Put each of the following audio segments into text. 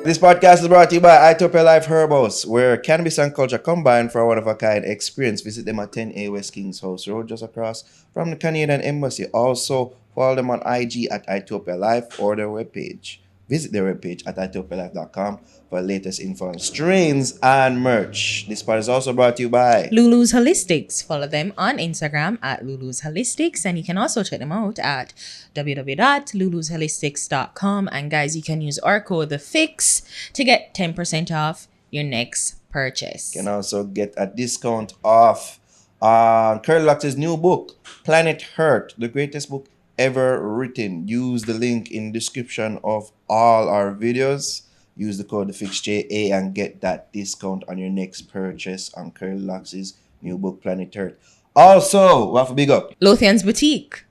This podcast is brought to you by Itopia Life Herbals, where cannabis and culture combine for a one-of-a-kind experience. Visit them at 10A West Kings House Road, just across from the Canadian Embassy. Also, follow them on IG at Itopia Life or their webpage. Visit their webpage at itopialife.com for latest info on strains and merch. This part is also brought to you by Lulu's Holistics. Follow them on Instagram at Lulu's Holistics, and you can also check them out at www.lulusholistics.com. And guys, you can use our code THEFIX to get 10% off your next purchase. You can also get a discount off on Curly Locke's new book, Planet Hurt, the greatest book ever written. Use the link in description of all our videos. Use the code THEFIXJA and get that discount on your next purchase on Curly Locke's new book, Planet Hurt. Also, what for big up? Lothian's Boutique.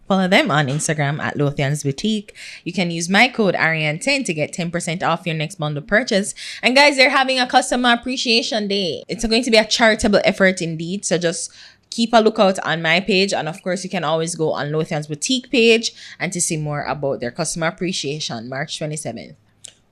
Follow them on Instagram at Lothian's Boutique. You can use my code Ariane10 to get 10% off your next bundle purchase. And guys, they're having a customer appreciation day. It's going to be a charitable effort indeed. So just keep a lookout on my page. And of course, you can always go on Lothian's Boutique page and to see more about their customer appreciation, March 27th.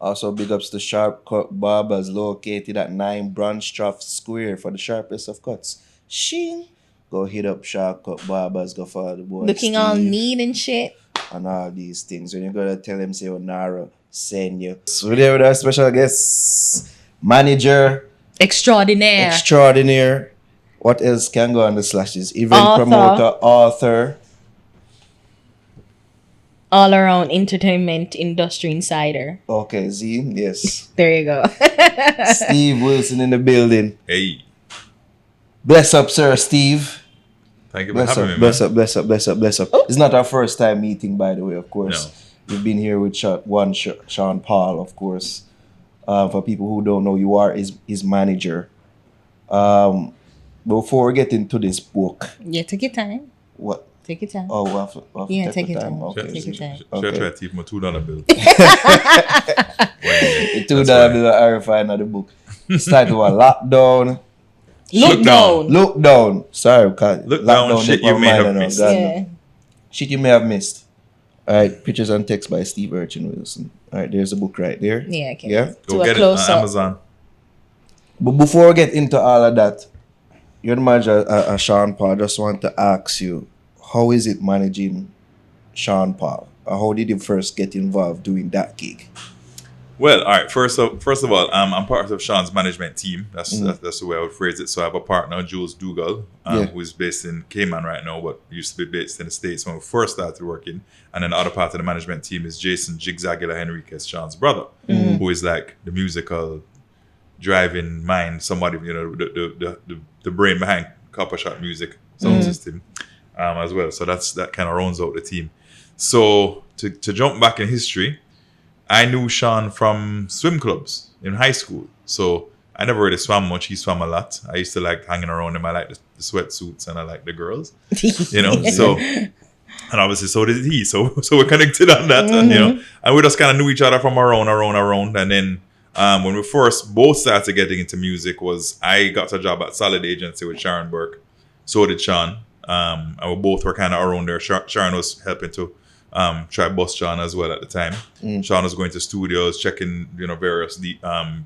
Also, big ups to Sharp Cut Barbers located at 9 Bronstroff Square for the sharpest of cuts. Shing! Go hit up Sharp Cut Barbers, go follow the boy Looking Steve all neat and shit. and all these things. When you go to tell them, say, Nara send you. So, there with our special guest, manager, Extraordinaire. extraordinaire. What else can go on the slashes? Event Author. promoter, author. All around entertainment industry insider. Okay, Z, yes. There you go. Steve Wilson in the building. Hey, Bless up, sir, Steve. thank you for Bless having up, me, bless man. up, bless up, bless up, bless up. It's not our first time meeting, by the way, of course. No. We've been here with Sean Paul, of course. For people who don't know, you are his manager. Before we get into this book, Yeah, take your time. what? Take your time. Oh, we have to Yeah, take take the your time. Okay. Take your time. Should I Okay. try to keep my $2 bill? The $2 bill I refine of the book. It's titled what? Lockdown. Look down. Look down. Sorry, because Look down, shit you may have missed. Yeah. Shit you may have missed. All right, pictures and text by Steve Urchin Wilson. All right, there's the book right there. Yeah, okay. Yeah. To Go a get it close on up. Amazon. But before we get into all of that, your manager, Sean Paul, just want to ask you, how is it managing Sean Paul? How did you first get involved doing that gig? Well, all right. First of all, I'm part of Sean's management team. That's the way I would phrase it. So I have a partner, Jules Dougal, Yeah. who is based in Cayman right now, but used to be based in the States when we first started working. And then the other part of the management team is Jason Jigzagula Henriquez, Sean's brother, who is like the musical driving mind, somebody, the brain behind Copper Shot Music sound system as well. So that kind of rounds out the team. So to jump back in history, I knew Sean from swim clubs in high school. So I never really swam much. He swam a lot. I used to like hanging around him. I like the sweatsuits and I like the girls, so, and obviously so did he. So we're connected on that, and we just kind of knew each other from around. And then when we first both started getting into music was I got a job at Solid Agency with Sharon Burke. So did Sean. And we both were kind of around there. Sharon was helping to try bust Sean as well at the time. Sean was going to studios, checking, various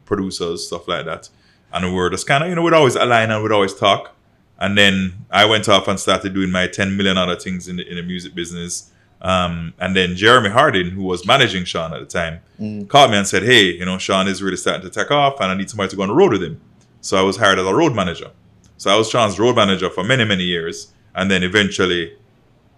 producers, stuff like that. And we were just kind of, we'd always align and we'd always talk. And then I went off and started doing my 10 million other things in the music business. And then Jeremy Hardin, who was managing Sean at the time, called me and said, hey, Sean is really starting to take off and I need somebody to go on the road with him. So I was hired as a road manager. So I was Sean's road manager for many, many years. And then eventually,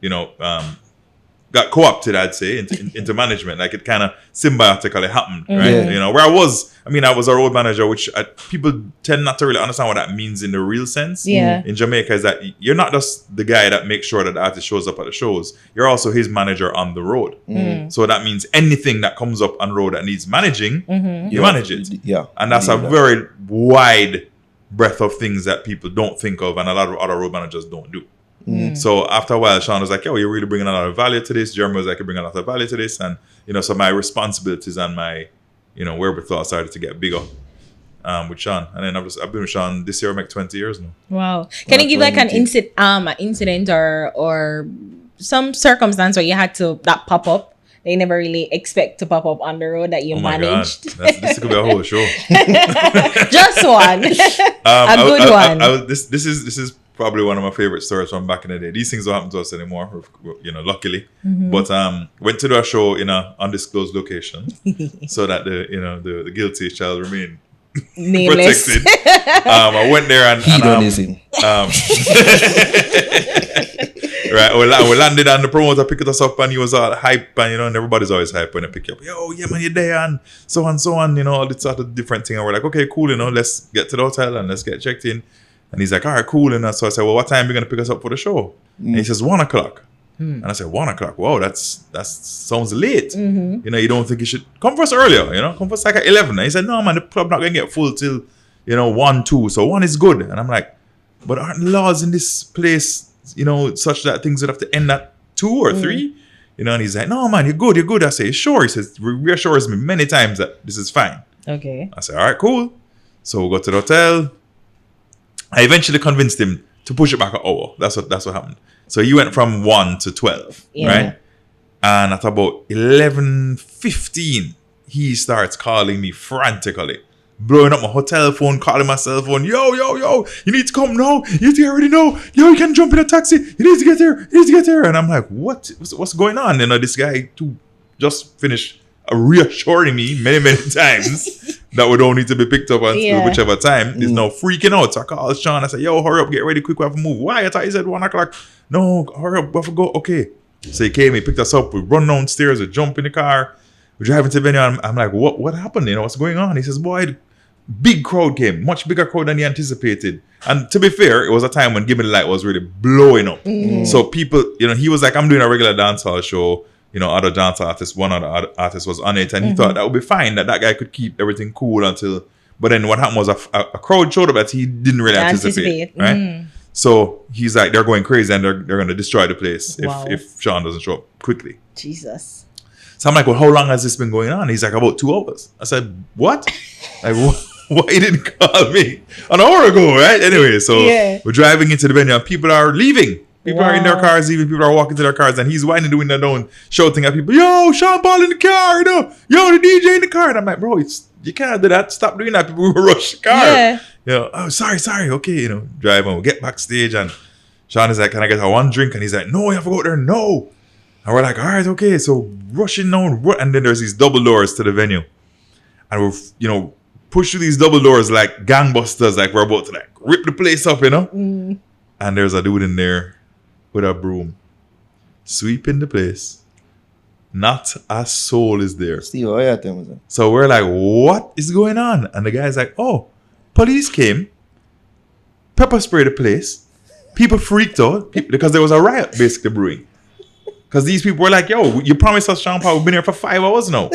got co-opted, I'd say, into management. Like it kind of symbiotically happened, right? Yeah. Where I was a road manager, which people tend not to really understand what that means in the real sense. Yeah. In Jamaica, is that you're not just the guy that makes sure that the artist shows up at the shows. You're also his manager on the road. So that means anything that comes up on road that needs managing, you manage it. Yeah. And that's a very wide breadth of things that people don't think of and a lot of other road managers don't do. So after a while, Sean was like, you're really bringing a lot of value to this. Jeremy was like, you're bringing a lot of value to this. And, so my responsibilities and my, wherewithal started to get bigger with Sean. And then I've been with Sean this year, make 20 years now. Wow. Can you give like an incident or some circumstance where you had to that pop up they never really expect to pop up on the road that you Oh my managed. God. This could be a whole show. Just one. A good one. This is probably one of my favorite stories from back in the day. These things don't happen to us anymore, you know, luckily. Mm-hmm. But went to do a show in an undisclosed location so that the guilty shall remain Nameless. protected. I went there and Hedonism. right, we landed and the promoter picked us up and he was all hype and and everybody's always hype when they pick you up. Yo, yeah man, you're there and so on, all this sort of different thing. And we're like, okay, cool, let's get to the hotel and let's get checked in. And he's like, all right, cool. And so I said, well, what time are you going to pick us up for the show? And he says, 1 o'clock. And I said, 1 o'clock. Wow, that sounds late. You don't think you should come for us earlier, come for us like at 11. And he said, no, man, the club not going to get full till, 1, 2. So 1 is good. And I'm like, but aren't laws in this place, such that things would have to end at 2 or 3? And he's like, no, man, you're good. I say, sure. He says, reassures me many times that this is fine. Okay. I said, all right, cool. So we go to the hotel. I eventually convinced him to push it back an hour. That's what happened. So he went from 1 to 12, right? And at about 11:15, he starts calling me frantically, blowing up my hotel phone, calling my cell phone. Yo, you need to come now. You need to already know. Yo, you can jump in a taxi. You need to get there. And I'm like, what's going on? This guy too just finished reassuring me many, many times that we don't need to be picked up until whichever time. He's now freaking out. So I called Sean. I said, yo, hurry up, get ready quick, we have to move. Why? I thought you said 1 o'clock. No, hurry up, we have to go. Okay. So he came, he picked us up, we run downstairs, we jump in the car, we're driving to the venue. I'm like, what happened? What's going on? He says, boy, big crowd came, much bigger crowd than he anticipated. And to be fair, it was a time when Give Me the Light was really blowing up. So people, he was like, I'm doing a regular dancehall show. Other dance artists, one other artist was on it, and he thought that would be fine, that guy could keep everything cool until. But then what happened was a crowd showed up that he didn't really anticipate, right? So he's like, they're going crazy and they're going to destroy the place if Sean doesn't show up quickly. Jesus. So I'm like, well, how long has this been going on? He's like, about 2 hours. I said, what? Like, why you didn't call me an hour ago, right? Anyway, so we're driving into the venue and people are leaving. People are in their cars, even people are walking to their cars, and he's winding the window down, shouting at people, yo, Sean Paul in the car, yo, the DJ in the car. And I'm like, bro, you can't do that. Stop doing that. People will rush the car. Oh, sorry. Okay, drive on. We get backstage, and Sean is like, can I get one drink? And he's like, no, you have to go out there. No. And we're like, all right, okay. So rushing down, and then there's these double doors to the venue. And we're, push through these double doors like gangbusters, like we're about to like rip the place up, And there's a dude in there with a broom, sweeping the place. Not a soul is there. Steve, what you telling me? So we're like, what is going on? And the guy's like, oh, police came, pepper sprayed the place. People freaked out because there was a riot basically brewing. Because these people were like, yo, you promised us Sean Paul, we've been here for 5 hours now.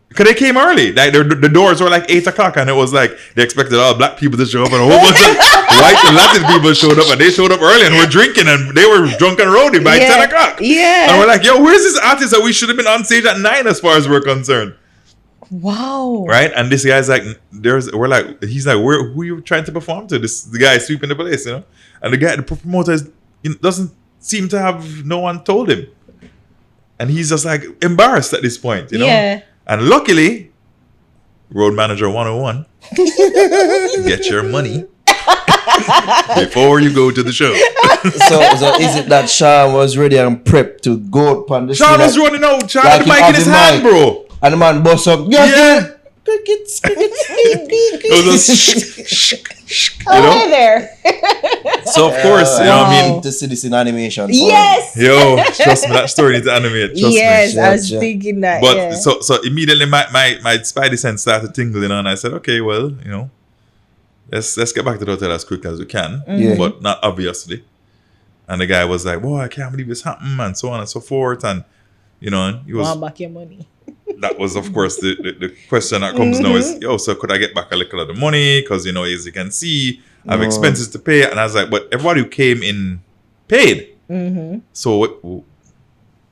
Because they came early. Like the doors were like 8 o'clock, and it was like they expected all black people to show up, and a whole bunch of white and Latin people showed up, and they showed up early and were drinking, and they were drunk and rowdy by 10 o'clock. Yeah. And we're like, yo, where's this artist that we should have been on stage at 9 as far as we're concerned? Wow. Right? And this guy's like, he's like, who are you trying to perform to? The guy is sweeping the place, And the promoter doesn't seem to have no one told him. And he's just like embarrassed at this point, Yeah. And luckily, Road Manager 101, get your money before you go to the show. so is it that Sean was ready and prepped to go upon the Sean was running out. Sean had the mic in his hand, bro. And the man bust up. Yeah. Crickets. It was a there. So of course, I mean, to see this in animation. Yes. Yo, trust me, that story needs to animate. Trust me. I was thinking that. But so immediately my spidey sense started tingling, and I said, okay, well, let's get back to the hotel as quick as we can, but not obviously. And the guy was like, "Boy, I can't believe this happened," and so on and so forth, and he was. Want back your money. That was, of course, the question that comes now is, so could I get back a little of the money? Because, as you can see, I have expenses to pay. And I was like, but everybody who came in paid. So,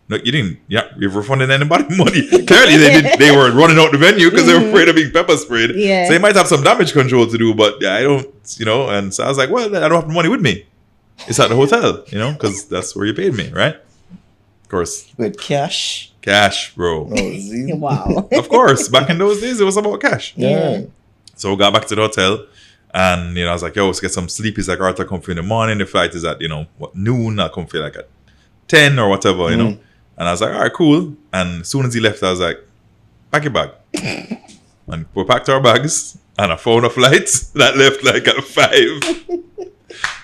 no, you didn't. Yeah, you've refunded anybody money. Clearly, they were running out the venue because they were afraid of being pepper sprayed. Yeah. So, they might have some damage control to do, but I don't, And so I was like, well, I don't have the money with me. It's at the hotel, because that's where you paid me, right? course, With cash. cash, bro. Oh, Z. Wow. Of course, back in those days, it was about cash. Yeah. So we got back to the hotel, and I was like, "Yo, let's get some sleep." He's like, "Arthur, come for in the morning. The flight is at noon. I'll come for like at 10 or whatever, you know." And I was like, "All right, cool." And as soon as he left, I was like, "Pack your bag." And we packed our bags, and I found a flight that left like at 5.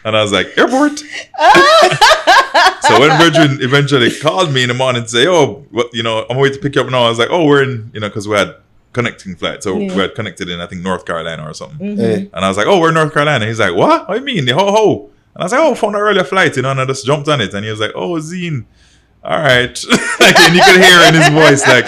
And I was like, "Airport." So when Virgin eventually called me in the morning to say, "Oh, what, I'm waiting to pick you up now," I was like, "Oh, we're in," because we had connecting flight. So we had connected in, I think, North Carolina or something. Hey. And I was like, "Oh, we're in North Carolina." He's like, "What? What do you mean? Ho. And I was like, "Oh, found an earlier flight, and I just jumped on it." And he was like, "Oh, Zine. All right." Like, and you could hear in his voice, like,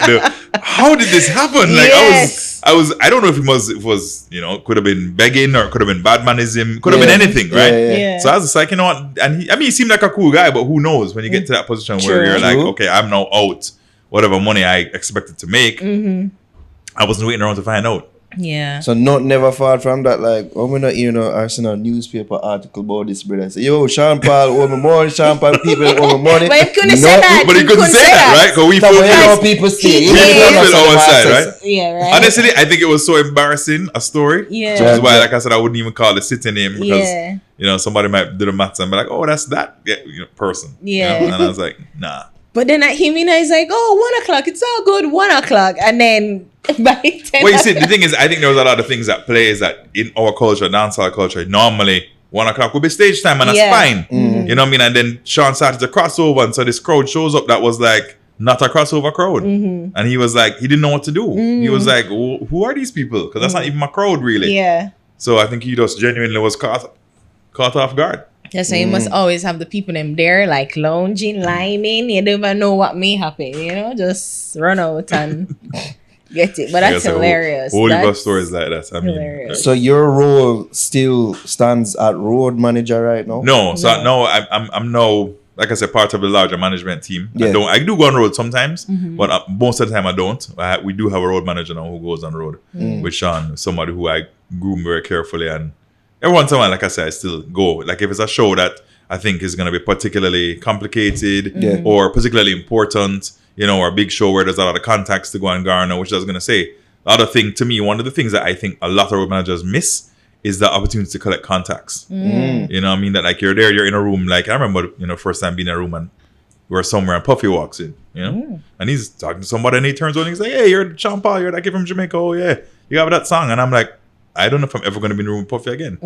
how did this happen? Like, Yes. I don't know if it was, could have been begging or could have been bad manism, could have been anything, right? Yeah. So I was just like, you know what? And he seemed like a cool guy, but who knows when you get to that position where True. you're like, True. okay, I'm now out whatever money I expected to make. I wasn't waiting around to find out. Yeah. So not never far from that, like when we not hear no Arsenal newspaper article about this brother. Say, yo, Sean Paul owe me money, Sean Paul people owe me money. But he couldn't say that. But he couldn't say that, right? Because we That's what you know fulfilled. people say. Yeah. You know, Fulfill our side, right? Yeah, right. Honestly, I think it was so embarrassing a story. Yeah. Which is why, like I said, I wouldn't even call the city name because Yeah. somebody might do the maths and be like, "Oh, that's that person." Yeah. And I was like, "Nah." But then at him, he's like, "Oh, 1 o'clock. It's all good. 1 o'clock." And then by 10 Well, you see, the thing is, I think there was a lot of things that play is that in our culture, dancehall culture, normally 1 o'clock would be stage time, and that's Yeah. fine. You know what I mean? And then Sean started to crossover, and so this crowd shows up that was like not a crossover crowd, and he was like, he didn't know what to do. He was like, "Who are these people? Because that's not even my crowd, really." Yeah. So I think he just genuinely was caught off guard. That's why you must always have the people them there, like lounging, lining. You never know what may happen, just run out and get it. But I that's guess hilarious. Whole heap of That's stories like that. I mean, hilarious. So your role still stands at road manager right now? no. So No. no, I'm now, like I said, part of the larger management team. Yeah. I do go on road sometimes, but most of the time I don't. We do have a road manager now who goes on road with Sean, somebody who I groom very carefully, and every once in a while, like I said, I still go. Like if it's a show that I think is going to be particularly complicated Yeah. or particularly important, or a big show where there's a lot of contacts to go and garner, which I was going to say. The other thing, to me, one of the things that I think a lot of road managers miss is the opportunity to collect contacts. You know what I mean? That like you're there, you're in a room. Like I remember, first time being in a room and we were somewhere and Puffy walks in, and he's talking to somebody and he turns on and he's like, "Hey, you're Sean Paul, you're that kid from Jamaica. Oh yeah, you have that song." And I'm like, I don't know if I'm ever going to be in a room with Puffy again.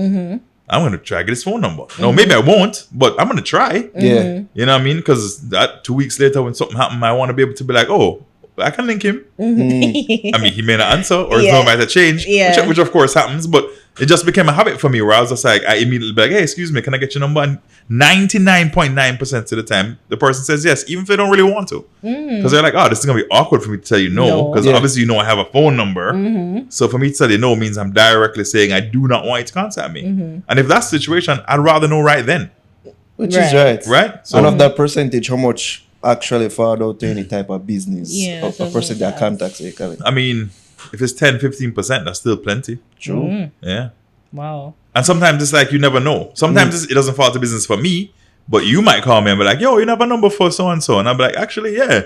I'm going to try to get his phone number. No, maybe I won't, but I'm going to try. Yeah. You know what I mean? Because that 2 weeks later when something happened, I want to be able to be like, "Oh, I can link him." I mean, he may not answer or his Yeah. number might have changed, Yeah. which of course happens, but it just became a habit for me where I was just like, I immediately be like, "Hey, excuse me, can I get your number?" And 99.9% of the time, the person says yes, even if they don't really want to. Because they're like, "Oh, this is going to be awkward for me to tell you no." No. Because Yeah. obviously, I have a phone number. So for me to tell you no means I'm directly saying I do not want you to contact me. And if that's the situation, I'd rather know right then. Which Right. is right. Right? So And of that percentage, how much actually fall out to any type of business? Yeah, A person that contacts you. Kind of. I mean, if it's 10-15%, that's still plenty. True. Yeah. Wow. And sometimes it's like you never know. Sometimes it doesn't fall to business for me, but you might call me and be like, "Yo, you have a number for so and so," and I'll be like, "Actually, yeah."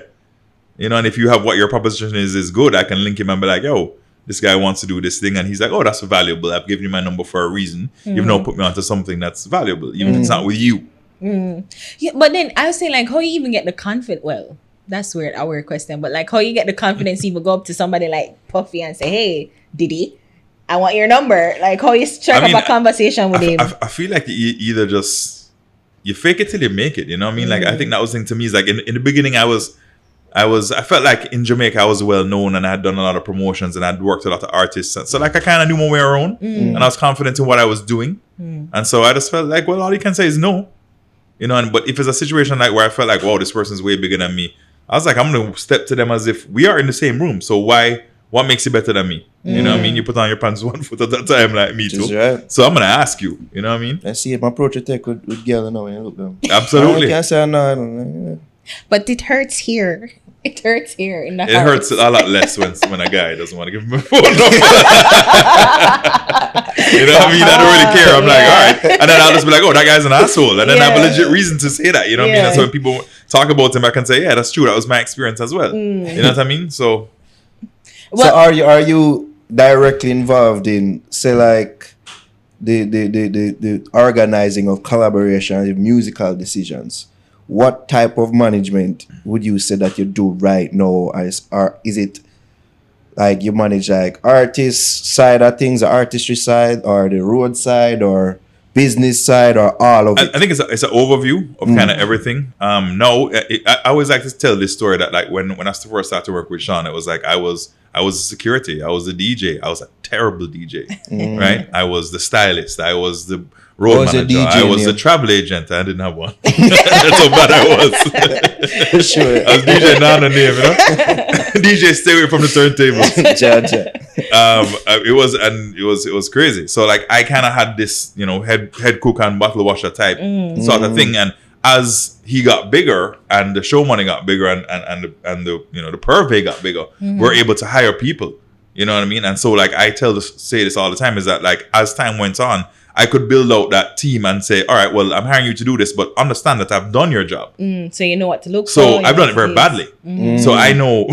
And if you have what your proposition is good, I can link him and be like, "Yo, this guy wants to do this thing," and he's like, "Oh, that's valuable. I've given you my number for a reason. You've now put me onto something that's valuable, even if it's not with you." Yeah, but then I was saying, like, how you even get the confidence? Well, that's weird, a weird question, but like, how you get the confidence to even go up to somebody like Puffy and say, "Hey, Diddy, I want your number." Like, how you strike I mean, up a conversation with him? I feel like you either just you fake it till you make it. You know what I mean? Like I think that was the thing to me is like in the beginning I felt like in Jamaica I was well known and I had done a lot of promotions and I'd worked with a lot of artists. So like I kind of knew my way around and I was confident in what I was doing. And so I just felt like, well, all you can say is no. But if it's a situation like where I felt like, wow, this person's way bigger than me, I was like, I'm going to step to them as if we are in the same room. So what makes you better than me? You know what I mean? You put on your pants one foot at a time like me Which is too. right. So I'm going to ask you. You know what I mean? I see my approach you take with girl now when you look them. Absolutely. I can't say no. But it hurts here. It hurts here in the It heart. hurts a lot less when a guy doesn't want to give him a phone number. You know what I mean? I don't really care. I'm like, all right. And then I'll just be like, "Oh, that guy's an asshole." And then I have a legit reason to say that. You know what I mean? Yeah. That's when people, talk about him, I can say, yeah, that's true. That was my experience as well. You know what I mean? So So are you directly involved in, say, like the organizing of collaboration and musical decisions? What type of management would you say that you do right now? Or is it like you manage like artist side of things, the artistry side, or the road side, or business side, or all of it? I think it's an overview of kind of everything. No, I always like to tell this story that like when I first started to work with Sean, it was like I was a security, I was a DJ, I was a terrible DJ, right? I was the stylist, I was the road Was a manager, DJ I was in the you? travel agent. I didn't have one. That's how bad I was. Sure. I was DJ Nana name, you know. DJ, stay away from the turntables. Jaja. It was crazy. So like I kind of had this, you know, head cook and bottle washer type sort of thing. And as he got bigger and the show money got bigger and the you know the purvey got bigger, we're able to hire people. You know what I mean? And so like I say this all the time is that like as time went on, I could build out that team and say, all right, well, I'm hiring you to do this, but understand that I've done your job. So you know what to look for. So you I've know done it what very to badly. So I know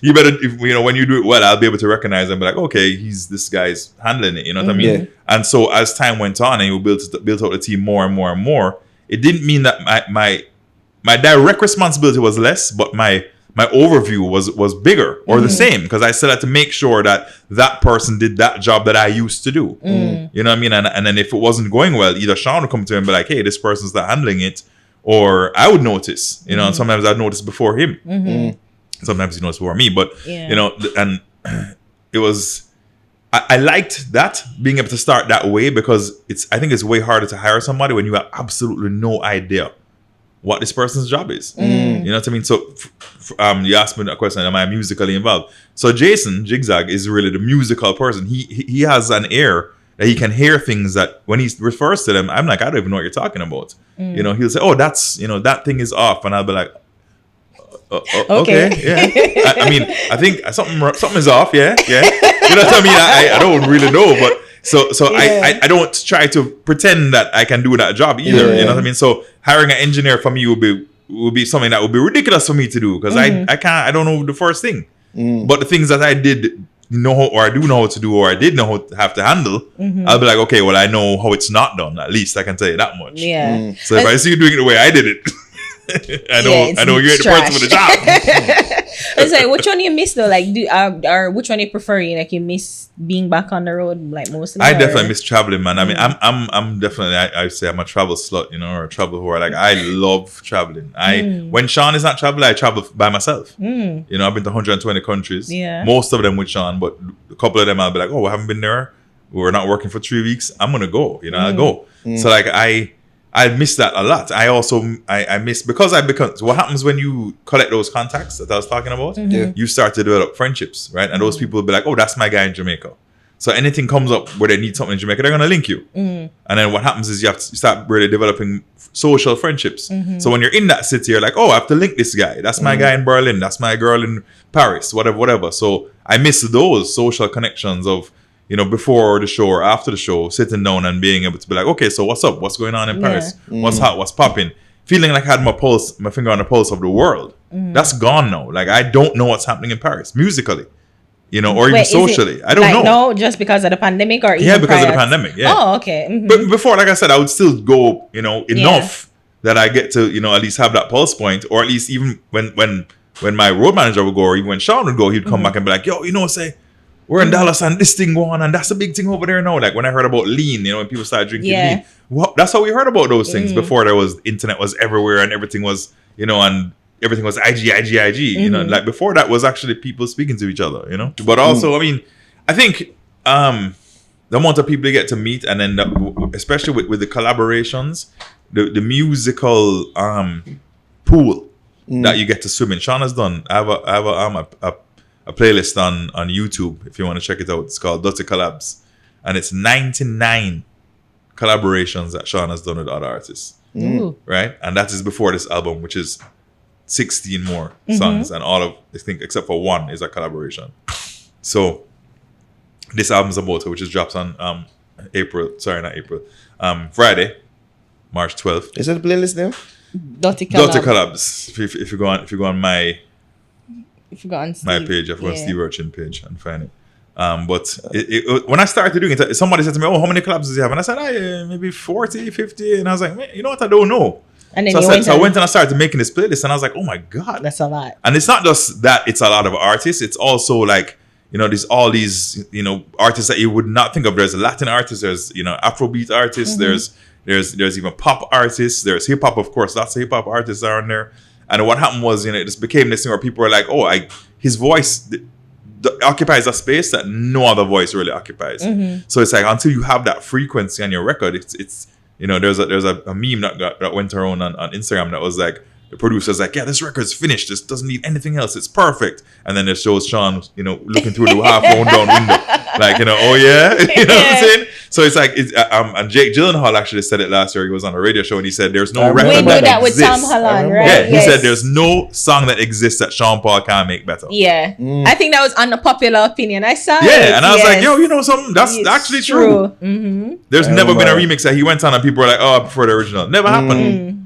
you better, you know, when you do it well, I'll be able to recognize and be like, okay, this guy's handling it. You know what I mean? Yeah. And so as time went on and you built out the team more and more and more, it didn't mean that my direct responsibility was less, but my overview was bigger or the same, because I still had to make sure that person did that job that I used to do. You know what I mean? And then if it wasn't going well, either Sean would come to him and be like, hey, this person's not handling it, or I would notice, you know, and sometimes I'd notice before him. Sometimes he noticed before me, but you know, and it was, I liked that, being able to start that way, because I think it's way harder to hire somebody when you have absolutely no idea what this person's job is. You know what I mean? So you asked me that question, am I musically involved? So Jason Jigzag is really the musical person. He has an ear that he can hear things that when he refers to them, I'm like, I don't even know what you're talking about. You know, he'll say, oh, that's, you know, that thing is off. And I'll be like, okay, yeah. I mean, I think something is off, yeah. You know what I mean? I don't really know, but so I don't try to pretend that I can do that job either. You know what I mean? So hiring an engineer for me would be something that would be ridiculous for me to do, because I don't know the first thing. But the things that I did know, or I do know how to do, or I did know how to have to handle, I'll be like, okay, well, I know how it's not done. At least I can tell you that much. Yeah. So if I see you doing it the way I did it, I know you're the person for the job. It's like, which one you miss though? Like, or which one you prefer? Like, you miss being back on the road, like mostly. I definitely miss traveling, man. I mean, I'm definitely, I say I'm a travel slut, you know, or a travel whore. Like, I love traveling. When Sean is not traveling, I travel by myself. You know, I've been to 120 countries. Yeah. Most of them with Sean, but a couple of them I'll be like, oh, I haven't been there. We're not working for 3 weeks. I'm gonna go. You know, I'll go. So like I miss that a lot. I also I miss, because what happens when you collect those contacts that I was talking about? You start to develop friendships, right? And those people will be like, oh, that's my guy in Jamaica. So anything comes up where they need something in Jamaica, they're gonna link you. And then what happens is you start really developing social friendships. So when you're in that city, you're like, oh, I have to link this guy. That's my guy in Berlin. That's my girl in Paris. Whatever. So I miss those social connections of, you know, before the show or after the show, sitting down and being able to be like, okay, so what's up? What's going on in Paris? What's hot? What's popping? Feeling like I had my finger on the pulse of the world. That's gone now. Like, I don't know what's happening in Paris musically, you know, or even socially. I don't know. No, just because of the pandemic, or even because of the pandemic. Yeah. Oh, okay. But before, like I said, I would still go, you know, enough that I get to, you know, at least have that pulse point, or at least even when my road manager would go, or even when Sean would go, he'd come back and be like, yo, you know, say, we're in Dallas and this thing going on, and that's a big thing over there now. Like when I heard about lean, you know, when people started drinking lean, that's how we heard about those things before there was internet was everywhere and everything was, you know, and everything was IG, you know, like before that was actually people speaking to each other, you know. But also, I mean, I think the amount of people you get to meet, and then especially with the collaborations, the musical pool that you get to swim in. Sean has done. I have a playlist on YouTube if you want to check it out. It's called Dirty Collabs, and it's 99 collaborations that Sean has done with other artists. Right, and that is before this album, which is 16 more songs, and all of, I think, except for one is a collaboration. So this album's about, which is drops on Friday, March 12th. Is that the playlist name? Dirty Dirty Collab. Collabs. If you go on my If you go on Steve. my page, if you go on Yeah. Steve Urchin page and find it. But when I started doing it, somebody said to me, "Oh, how many collabs does he have?" And I said, maybe 40, 50. And I was like, man, you know what? I don't know. And then So you I went and I started making this playlist, and I was like, oh my god, That's a lot. and it's not just that it's a lot of artists, it's also like, there's all these, artists that you would not think of. There's Latin artists, there's, Afrobeat artists, there's even pop artists, there's hip hop, of course, lots of hip hop artists are on there. And what happened was, it just became this thing where people were like, oh, his voice occupies a space that no other voice really occupies. So it's like, until you have that frequency on your record, it's there's a meme that went around on Instagram that was like, the producer's like, yeah, this record's finished. This doesn't need anything else. It's perfect. And then it shows Sean, looking through the half round down window. Like, oh yeah, you know what I'm saying? So it's like, and Jake Gyllenhaal actually said it last year. He was on a radio show and he said, there's no record We do that with Tom exists. Holland, I right? Yeah, he Yes. said there's no song that exists that Sean Paul can't make better. Yeah. I think that was unpopular opinion. I saw it. Yeah, and I was like, yes. yo, you know something? That's It's actually true. Mm-hmm. There's I never been a remember. remix that he went on and people were like, oh, I prefer the original. Never happened.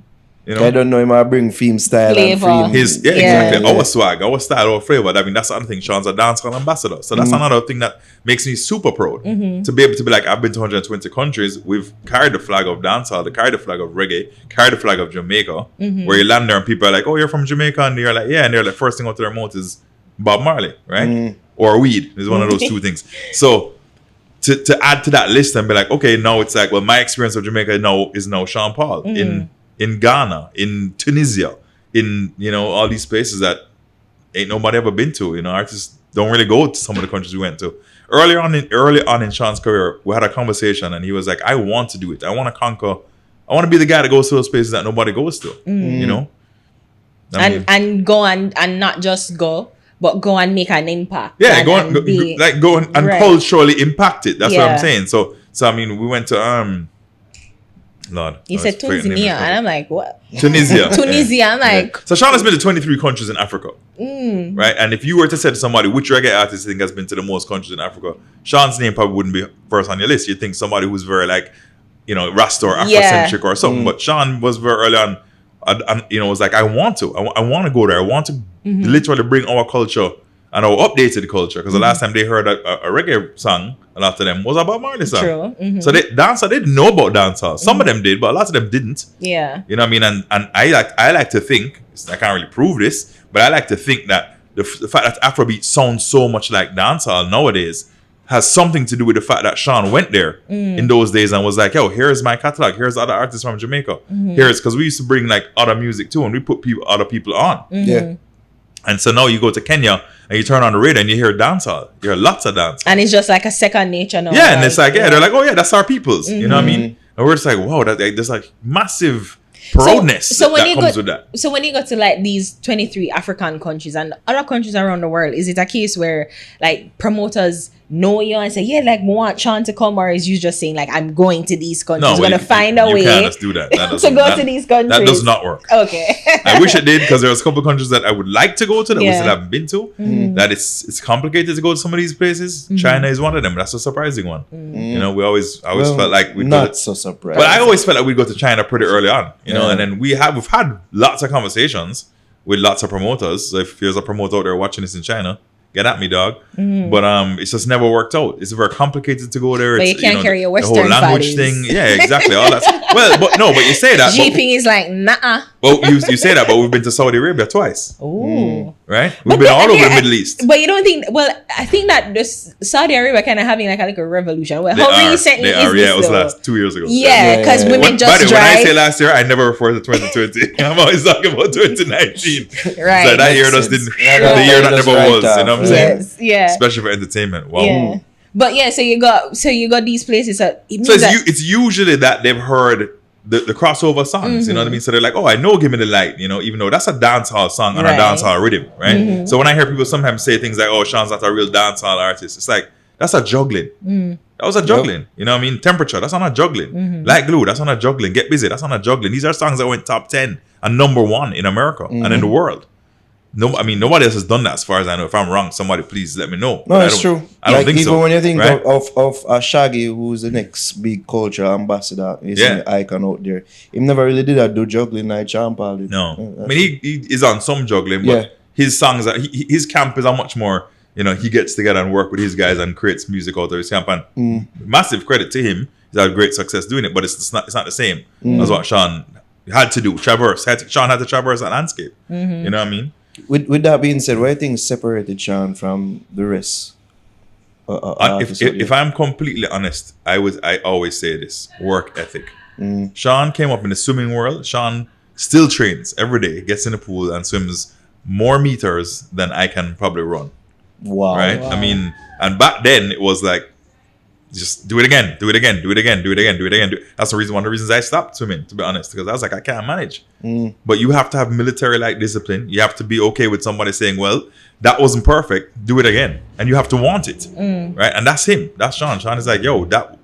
I don't know him. I bring theme style Flavor. and theme. Yeah, Yeah. exactly. Our swag, our style, our flavor. I mean, that's the other thing. Sean's a dancehall ambassador. So that's another thing that makes me super proud. To be able to be like, I've been to 120 countries. We've carried the flag of dancehall, carried the flag of reggae, carried the flag of Jamaica. Where you land there and people are like, oh, you're from Jamaica. And you're like, yeah. And they're like, first thing out of their mouth is Bob Marley, right? Or weed. It's one of those two things. So to add to that list and be like, okay, now it's like, well, my experience of Jamaica now is now Sean Paul in Ghana, in Tunisia, in all these places that ain't nobody ever been to. Artists don't really go to some of the countries we went to. Early on in Sean's career, we had a conversation and he was like, I want to do it. I want to conquer. I want to be the guy that goes to those places that nobody goes to. I mean, And go and not just go, but go and make an impact. yeah, and, go and go and Right. culturally impact it. That's what Yeah. I'm saying. So I mean, we went to Lord. You I said was forgetting the name Tunisia, of the and I'm like, what? country. Tunisia. Tunisia. I'm Yeah. like, So Sean has been to 23 countries in Africa, right? And if you were to say to somebody which reggae artist you think has been to the most countries in Africa, Sean's name probably wouldn't be first on your list. You'd think somebody who's very like, Rasta or Afrocentric or something. But Sean was very early on, was like, I want to go there. I want to literally bring our culture and our updated culture. Because the last time they heard a reggae song, a lot of them was about Marley song. True. Mhm. So dancehall, they didn't know about dancehall. Some of them did, but a lot of them didn't. yeah. You know what I mean? And I like to think, I can't really prove this, but I like to think that the fact that Afrobeat sounds so much like dancehall nowadays has something to do with the fact that Sean went there in those days and was like, yo, here's my catalog. Here's other artists from Jamaica. Here's, because we used to bring like other music too, and we put other people on. Yeah. And so now you go to Kenya and you turn on the radio and you hear dancehall. You hear lots of dance. And it's just like a second nature now. Yeah, and it's like, they're like, oh yeah, that's our peoples. You know what I mean? And we're just like, wow, there's like massive proudness So when that you comes go, with that. So when you go to like these 23 African countries and other countries around the world, is it a case where like promoters know you and say, yeah, like we want Sean to come, or is you just saying like, I'm going to these countries, well, we're gonna find a you way can't just do that. That to doesn't- go that- to these countries? That does not work. Okay. I wish it did, because there's a couple of countries that I would like to go to that we Yeah. still haven't been to. That it's complicated to go to some of these places. China is one of them. That's a surprising one. We always felt like we'd go not to, so surprised. but I always felt like we'd go to China pretty early on, and then we've had lots of conversations with lots of promoters. So if there's a promoter out there watching this in China, get at me, dog. But it's just never worked out. It's very complicated to go there. But It's, you can't carry your the whole Western language values. thing. Yeah, exactly. All that. But you say that. Jeeping is like, nah. But you say that, but we've been to Saudi Arabia twice, Ooh. right? But We've been all over the again, Middle East. But you don't think? Well, I think that this Saudi Arabia kind of having like a revolution. Well, how recently is this? it was though? last 2 years ago. Yeah, because Yeah. women By just the way, when I say drive. last year, I never refer to 2020. I'm always talking about 2019. Right. So that year Makes just sense. didn't. Yeah, the year that that's never right was. You know what I'm off. saying? Yes. Yeah. Especially for entertainment. Wow. Yeah. But yeah, so you got these places that it means So that, it's usually that they've heard the crossover songs, you know what I mean? So they're like, oh, I know Give Me the Light, even though that's a dancehall song on a Right. dancehall rhythm, right? So when I hear people sometimes say things like, oh, Sean's not a real dancehall artist, it's like, that's a juggling. That was a juggling. You know what I mean? Temperature, that's on a juggling. Like Glue, that's on a juggling. Get Busy, that's on a juggling. These are songs that went top 10 and number 1 in America and in the world. No, I mean nobody else has done that as far as I know. If I'm wrong, somebody please let me know. No, But it's true. I don't think even so. when you think right? of Shaggy, who's the next big cultural ambassador, he's Yeah. an icon out there. He never really did that do juggling like Sean Paul did. No, Yeah, I mean he is on some juggling, but Yeah. his songs, his camp is a much more. He gets together and work with his guys and creates music out of his camp. And massive credit to him. He's had great success doing it, but it's not the same as what Sean had to do. Sean had to traverse that landscape. You know what I mean? With that being said, what do you think separated Sean from the rest? If I'm completely honest, I always say this: work ethic. Sean came up in the swimming world. Sean still trains every day, gets in the pool and swims more meters than I can probably run. Wow. Right? I mean, and back then it was like, just do it again, do it again, do it again, do it again, do it again. That's one of the reasons I stopped swimming, to be honest, because I was like, I can't manage. But you have to have military-like discipline. You have to be okay with somebody saying, well, that wasn't perfect, do it again. And you have to want it. Right? And that's him. That's Sean. Sean is like, yo, that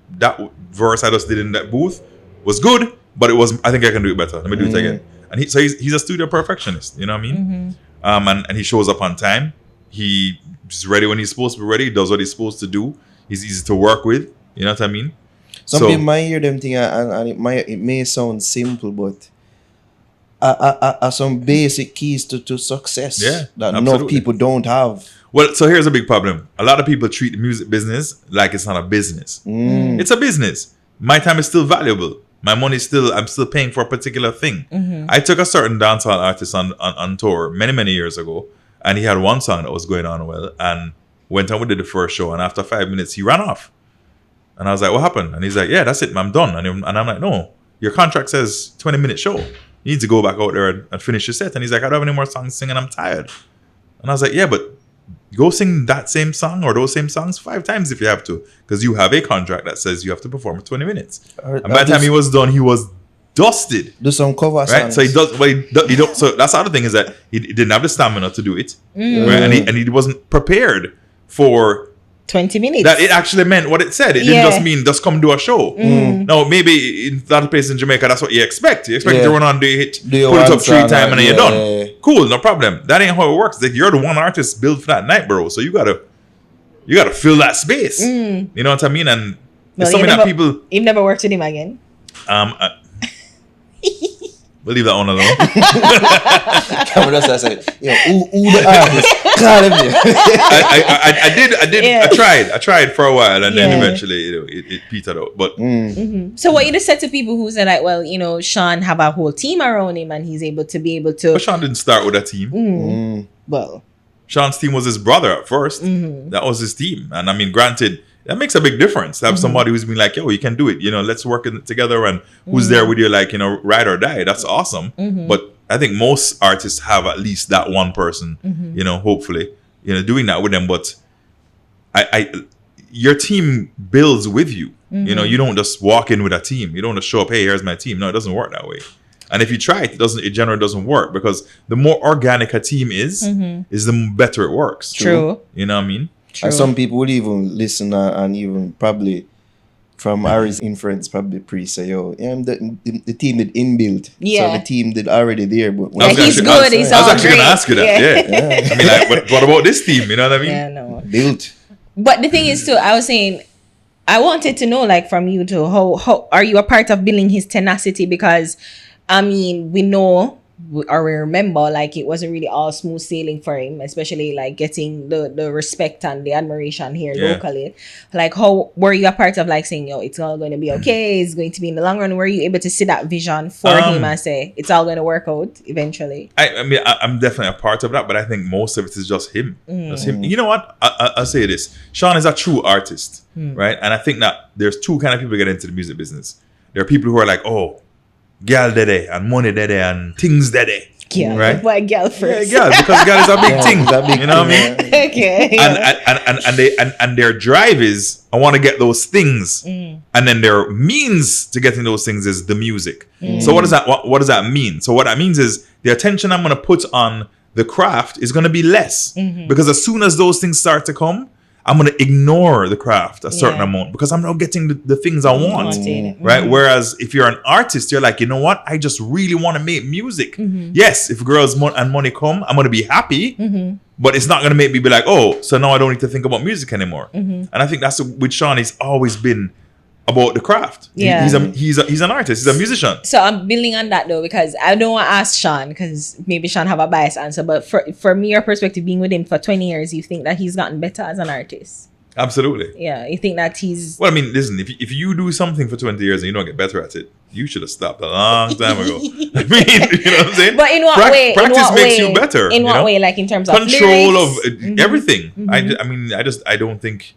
verse I just did in that booth was good, but it wasn't. I think I can do it better. Let me do it again. And he's a studio perfectionist. You know what I mean? And he shows up on time. He's ready when he's supposed to be ready. He does what he's supposed to do. He's easy to work with. You know what I mean? Some people might hear them thing and it may sound simple, but are some basic keys to success that enough people don't have. Well, so here's a big problem. A lot of people treat the music business like it's not a business. It's a business. My time is still valuable. My money I'm still paying for a particular thing. I took a certain dancehall artist on tour many years ago, and he had one song that was going on well, and went on, we did the first show, and after 5 minutes he ran off. And I was like, what happened? And he's like, yeah, that's it, I'm done. And I'm like, no, your contract says 20-minute show. You need to go back out there and finish your set. And he's like, I don't have any more songs to sing and I'm tired. And I was like, yeah, but go sing that same song or those same songs 5 times if you have to, because you have a contract that says you have to perform for 20 minutes. And by the time he was done, he was dusted. Do some cover songs. Right? So he does, but he don't. So that's the other thing, is that he didn't have the stamina to do it, right? And he wasn't prepared for 20 minutes. that. It actually meant what it said. It didn't just mean just come do a show. Now maybe in that place in Jamaica, that's what you expect. You expect to run on, do your hit, Do your put it one up 3 song times, and then you're done. yeah. Cool, no problem. That ain't how it works. Like, you're the one artist built for that night, bro. So you gotta fill that space. You know what I mean? And it's something that people. You've never worked with him again. We'll leave that one alone. Come on, that's what I said. Who the artist? Call him there. I did. Yeah. I tried for a while, and then Yeah. eventually, it petered out. But So what you just said to people who said like, well, Sean have a whole team around him and he's able to. but Sean didn't start with a team. Well, Sean's team was his brother at first. That was his team, and I mean, granted, that makes a big difference to have somebody who's been like, yo, you can do it. Let's work it together, and who's there with you, like, ride or die. That's awesome. But I think most artists have at least that one person, hopefully, doing that with them. But your team builds with you. You don't just walk in with a team. You don't just show up, hey, here's my team. No, it doesn't work that way. And if you try it, it generally doesn't work, because the more organic a team is the better it works. True. You know what I mean? True. And some people would even listen and even probably from Ari's inference probably say, yo, the team did inbuilt. Yeah. So the team did already there. But Yeah, he's good. He's I was all actually going to great. ask you that. Yeah. I mean, like, what about this team? You know what I mean? Yeah, no. built. But the thing is too, I was saying, I wanted to know, like, from you too, how are you a part of building his tenacity? Because I mean, we know or we remember, like, it wasn't really all smooth sailing for him, especially like getting the respect and the admiration here locally. Like, how were you a part of, like, saying, yo, it's all going to be okay, it's going to be in the long run? Were you able to see that vision for him and say it's all going to work out eventually? I mean, I'm definitely a part of that, but I think most of it is just him. Just him. You know what? I'll say this. Sean is a true artist, right? And I think that there's 2 kind of people get into the music business. There are people who are like, oh, girl dede and money dede and things dede. Yeah, right? Why girl first? Yeah, girl, because girl is a big thing. it's a big You know what I thing, mean? Okay. And their drive is, I want to get those things, and then their means to getting those things is the music. So what does that mean? So what that means is the attention I'm going to put on the craft is going to be less, because as soon as those things start to come, I'm going to ignore the craft a certain Yeah. amount because I'm not getting the things I want. Wanted. Right? Whereas if you're an artist, you're like, you know what? I just really want to make music. Yes, if girls and money come, I'm going to be happy. But it's not going to make me be like, oh, so now I don't need to think about music anymore. And I think that's with Sean. He's always been about the craft. Yeah. He's an artist. He's a musician. So I'm building on that though, because I don't want to ask Sean, because maybe Sean have a biased answer. But for me, your perspective, being with him for 20 years, you think that he's gotten better as an artist? Absolutely. Yeah, you think that he's... Well, I mean, listen, if you do something for 20 years and you don't get better at it, you should have stopped a long time ago. I mean, you know what I'm saying? But in what way? Practice makes you better. In you what know? way? Like in terms of control lyrics? of everything. I don't think.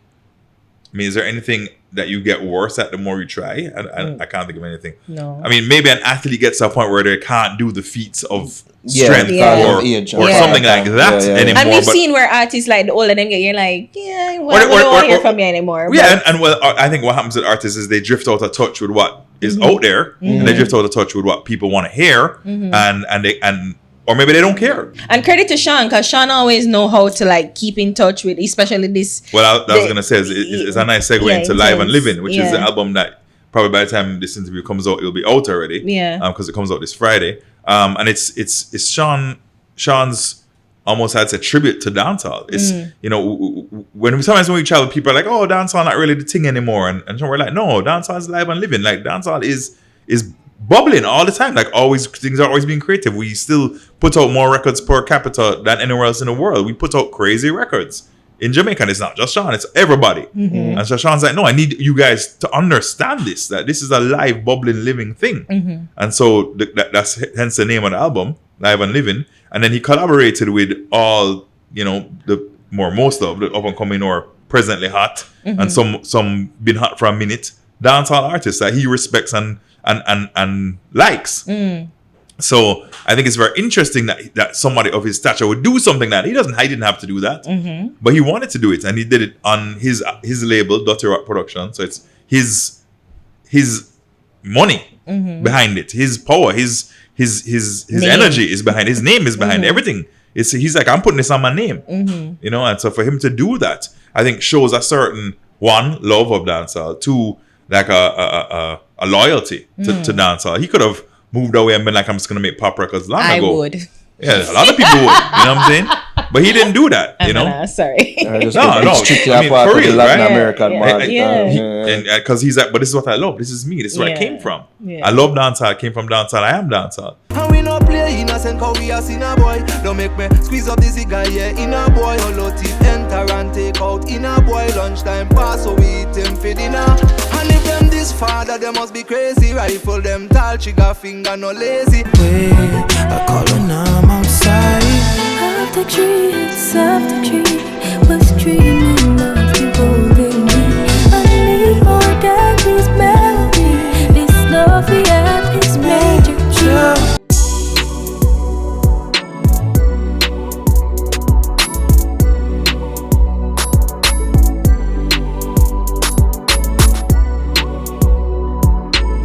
I mean, is there anything that you get worse at the more you try? I can't think of anything. No. I mean, maybe an athlete gets to a point where they can't do the feats of Yeah, strength because or, of age or Yeah. something like that anymore. And we've but, seen where artists, like the older them get, you're like, yeah, well, Or- we don't want to hear or- from you anymore. yeah, and well, I think what happens with artists is they drift out of touch with what is out there, and they drift out of touch with what people want to hear, and or maybe they don't care. And credit to Sean, because Sean always know how to like keep in touch with, especially this. Well, I was gonna say it's a nice segue Yeah, into Live and intense. Living, which is the Yeah. album that probably by the time this interview comes out, it'll be out already. Yeah. Because it comes out this Friday. And it's Sean's almost as a tribute to dancehall. It's you know sometimes when we travel, people are like, oh, dancehall not really the thing anymore, and so we're like, no, dancehall is live and living. Like dancehall is bubbling all the time. Like always, things are always being creative. We still put out more records per capita than anywhere else in the world. We put out crazy records in Jamaica, and it's not just Sean, it's everybody. And so Sean's like, no, I need you guys to understand this, that this is a live, bubbling, living thing. And so that's hence the name of the album, Live and Living. And then he collaborated with all, you know, most of the up and coming or presently hot, and some been hot for a minute, dancehall artists that he respects and likes. So I think it's very interesting that somebody of his stature would do something that he didn't have to do that, but he wanted to do it, and he did it on his label, Dirty Rock Production. So it's his money behind it, his power, his energy is behind, his name is behind everything. He's like, I'm putting this on my name, you know. And so for him to do that, I think shows a certain love of dancehall, two, like a loyalty to dancehall. He could have moved away and been like, I'm just gonna make pop records long ago. I would. Yeah, a lot of people would. You know what I'm saying? But he didn't do that. You know? Sorry. Just No, it's strictly I a mean, part for of the real, Latin right? American Yeah. market. Yeah. And because he's like, but this is what I love. This is me. This is where I Yeah. came from. Yeah. I love dancehall. I came from dancehall. I am dancehall. And we no play innocent cause we a sinner boy. Don't make me squeeze up the cigar, yeah, in a boy. Hollow teeth enter and take out in a boy. Lunchtime pass so we eat him for dinner. And if them this father, they must be crazy. Rifle them tall, trigger finger no lazy. Wait, I call